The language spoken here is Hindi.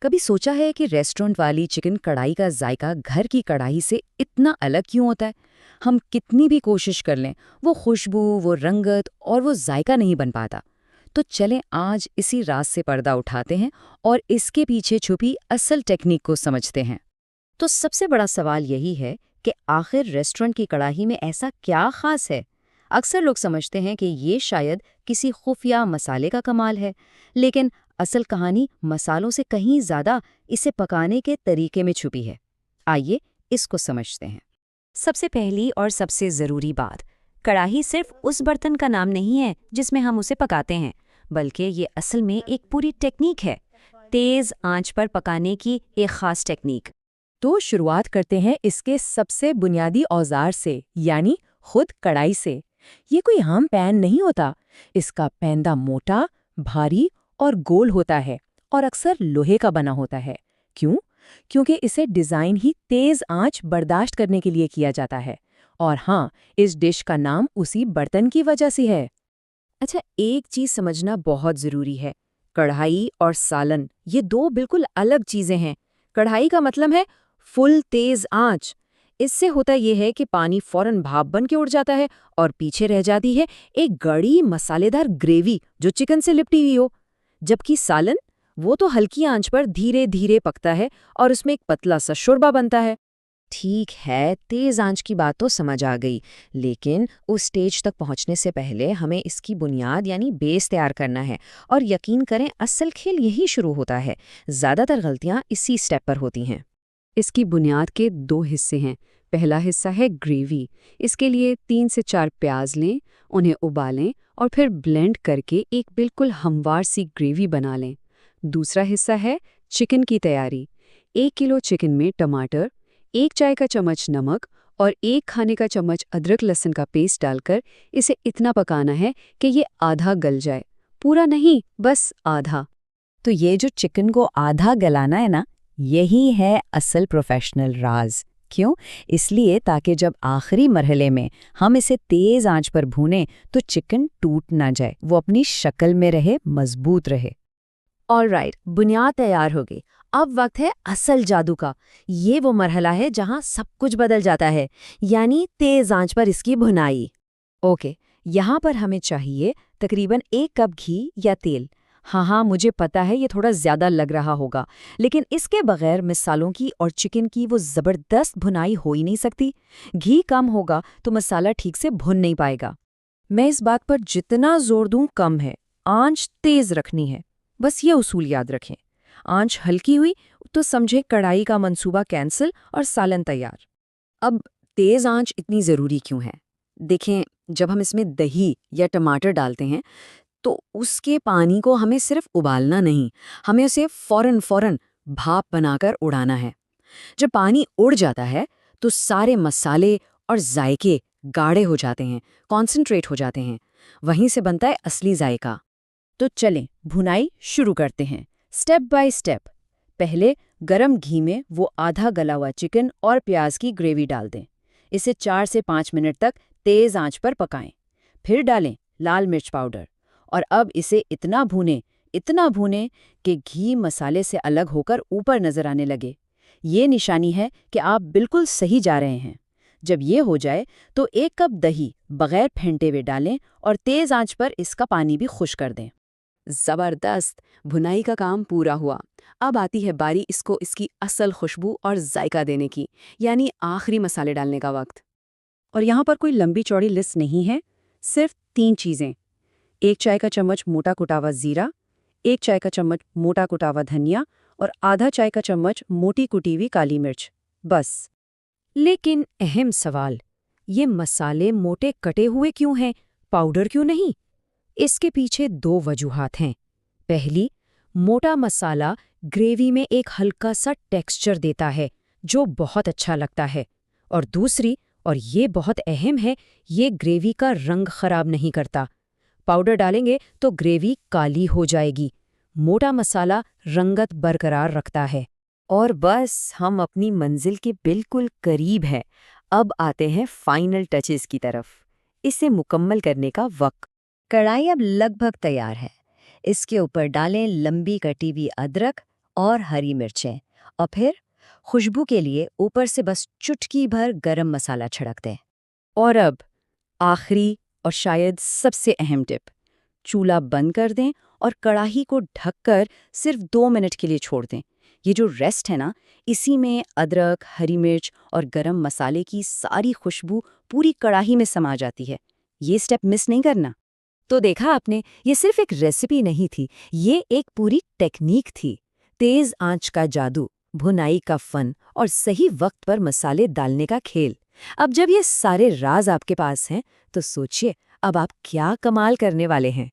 कभी सोचा है कि रेस्टोरेंट वाली चिकन कढ़ाई का जायका घर की कढ़ाई से इतना अलग क्यों होता है? हम कितनी भी कोशिश कर लें, वो खुशबू, वो रंगत और वो जायका नहीं बन पाता। तो चलें आज इसी राज से पर्दा उठाते हैं और इसके पीछे छुपी असल टेक्निक को समझते हैं। तो सबसे बड़ा सवाल यही है कि आखिर रेस्टोरेंट की कढ़ाई में ऐसा क्या खास है? अक्सर लोग समझते हैं कि ये शायद किसी खुफिया मसाले का कमाल है, लेकिन असल कहानी मसालों से कहीं ज्यादा इसे पकाने के तरीके में छुपी है। आइए इसको समझते हैं। सबसे पहली और सबसे ज़रूरी बात, कढ़ाई सिर्फ उस बर्तन का नाम नहीं है जिसमें हम उसे पकाते हैं, बल्कि ये असल में एक पूरी टेक्निक है, तेज़ आंच पर पकाने की एक ख़ास टेक्निक। तो शुरुआत करते हैं इसके सबसे बुनियादी औजार से, यानी खुद कढ़ाई से। ये कोई आम पैन नहीं होता। इसका पैंदा मोटा, भारी और गोल होता है और अक्सर लोहे का बना होता है। क्यों? क्योंकि इसे डिज़ाइन ही तेज़ आंच बर्दाश्त करने के लिए किया जाता है। और हाँ, इस डिश का नाम उसी बर्तन की वजह से है। अच्छा, एक चीज़ समझना बहुत ज़रूरी है। कढ़ाई और सालन ये दो बिल्कुल अलग चीज़ें हैं। कढ़ाई का मतलब है फुल तेज़ आंच। इससे होता यह है कि पानी फौरन भाप बन के उड़ जाता है और पीछे रह जाती है एक गड़ी मसालेदार ग्रेवी जो चिकन से लिपटी हुई हो। जबकि सालन, वो तो हल्की आंच पर धीरे धीरे पकता है और उसमें एक पतला सा शोरबा बनता है। ठीक है, तेज आंच की बात तो समझ आ गई, लेकिन उस स्टेज तक पहुंचने से पहले हमें इसकी बुनियाद यानी बेस तैयार करना है। और यकीन करें, असल खेल यही शुरू होता है। ज़्यादातर गलतियां इसी स्टेप पर होती हैं। इसकी बुनियाद के दो हिस्से हैं। पहला हिस्सा है ग्रेवी। इसके लिए 3 से 4 प्याज लें, उन्हें उबालें और फिर ब्लेंड करके एक बिल्कुल हमवार सी ग्रेवी बना लें। दूसरा हिस्सा है चिकन की तैयारी। 1 किलो चिकन में टमाटर, 1 चाय का चम्मच नमक और 1 खाने का चम्मच अदरक लहसुन का पेस्ट डालकर इसे इतना पकाना है कि ये आधा गल जाए। पूरा नहीं, बस आधा। तो ये जो चिकन को आधा गलाना है ना, यही है असल प्रोफेशनल राज। क्यों? इसलिए ताकि जब आखिरी मरहले में हम इसे तेज आंच पर भूनें तो चिकन टूट ना जाए, वो अपनी शक्ल में रहे, मजबूत रहे। ऑलराइट, बुनियाद तैयार हो गई। अब वक्त है असल जादू का। ये वो मरहला है जहां सब कुछ बदल जाता है, यानी तेज आंच पर इसकी भुनाई। ओके, यहाँ पर हमें चाहिए तकरीबन 1 कप घी या तेल। हाँ, मुझे पता है ये थोड़ा ज्यादा लग रहा होगा, लेकिन इसके बगैर मसालों की और चिकन की वो जबरदस्त भुनाई हो ही नहीं सकती। घी कम होगा तो मसाला ठीक से भुन नहीं पाएगा। मैं इस बात पर जितना जोर दूं कम है, आंच तेज रखनी है। बस ये उसूल याद रखें। आंच हल्की हुई तो समझे कढ़ाई का मंसूबा कैंसिल और सालन तैयार। अब तेज आंच इतनी जरूरी क्यों है? देखें, जब हम इसमें दही या टमाटर डालते हैं तो उसके पानी को हमें सिर्फ उबालना नहीं, हमें उसे फौरन भाप बनाकर उड़ाना है। जब पानी उड़ जाता है तो सारे मसाले और जायके गाढ़े हो जाते हैं, कॉन्सेंट्रेट हो जाते हैं। वहीं से बनता है असली जायका। तो चलें भुनाई शुरू करते हैं, स्टेप बाय स्टेप। पहले गरम घी में वो आधा गला हुआ चिकन और प्याज की ग्रेवी डाल दें। इसे 4 से 5 मिनट तक तेज आंच पर पकाएं। फिर डालें लाल मिर्च पाउडर और अब इसे इतना भूनें कि घी मसाले से अलग होकर ऊपर नजर आने लगे। ये निशानी है कि आप बिल्कुल सही जा रहे हैं। जब ये हो जाए तो 1 कप दही बगैर फेंटे हुए डालें और तेज आंच पर इसका पानी भी खुश कर दें। जबरदस्त, भुनाई का काम पूरा हुआ। अब आती है बारी इसको इसकी असल खुशबू और जायका देने की, यानी आखिरी मसाले डालने का वक्त। और यहाँ पर कोई लंबी चौड़ी लिस्ट नहीं है, सिर्फ 3 चीज़ें। 1 चाय का चम्मच मोटा कुटावा जीरा, 1 चाय का चम्मच मोटा कुटावा धनिया और आधा चाय का चम्मच मोटी कुटी हुई काली मिर्च, बस। लेकिन अहम सवाल, ये मसाले मोटे कटे हुए क्यों हैं, पाउडर क्यों नहीं? इसके पीछे 2 वजूहात हैं। पहली, मोटा मसाला ग्रेवी में एक हल्का सा टेक्सचर देता है जो बहुत अच्छा लगता है। और दूसरी, और ये बहुत अहम है, ये ग्रेवी का रंग खराब नहीं करता। पाउडर डालेंगे तो ग्रेवी काली हो जाएगी। मोटा मसाला रंगत बरकरार रखता है। और बस हम अपनी मंजिल के बिल्कुल करीब हैं। अब आते हैं फाइनल टचेस की तरफ, इसे मुकम्मल करने का वक्त। कढ़ाई अब लगभग तैयार है। इसके ऊपर डालें लंबी कटी हुई अदरक और हरी मिर्चें, और फिर खुशबू के लिए ऊपर से बस चुटकी भर गरम मसाला छिड़क दें। और अब आखिरी और शायद सबसे अहम टिप, चूल्हा बंद कर दें और कढ़ाई को ढककर सिर्फ 2 मिनट के लिए छोड़ दें। ये जो रेस्ट है ना, इसी में अदरक, हरी मिर्च और गरम मसाले की सारी खुशबू पूरी कढ़ाई में समा जाती है। ये स्टेप मिस नहीं करना। तो देखा आपने, ये सिर्फ एक रेसिपी नहीं थी, ये एक पूरी टेक्निक थी। तेज आंच का जादू, भुनाई का फन और सही वक्त पर मसाले डालने का खेल। अब जब ये सारे राज आपके पास हैं, तो सोचिए अब आप क्या कमाल करने वाले हैं।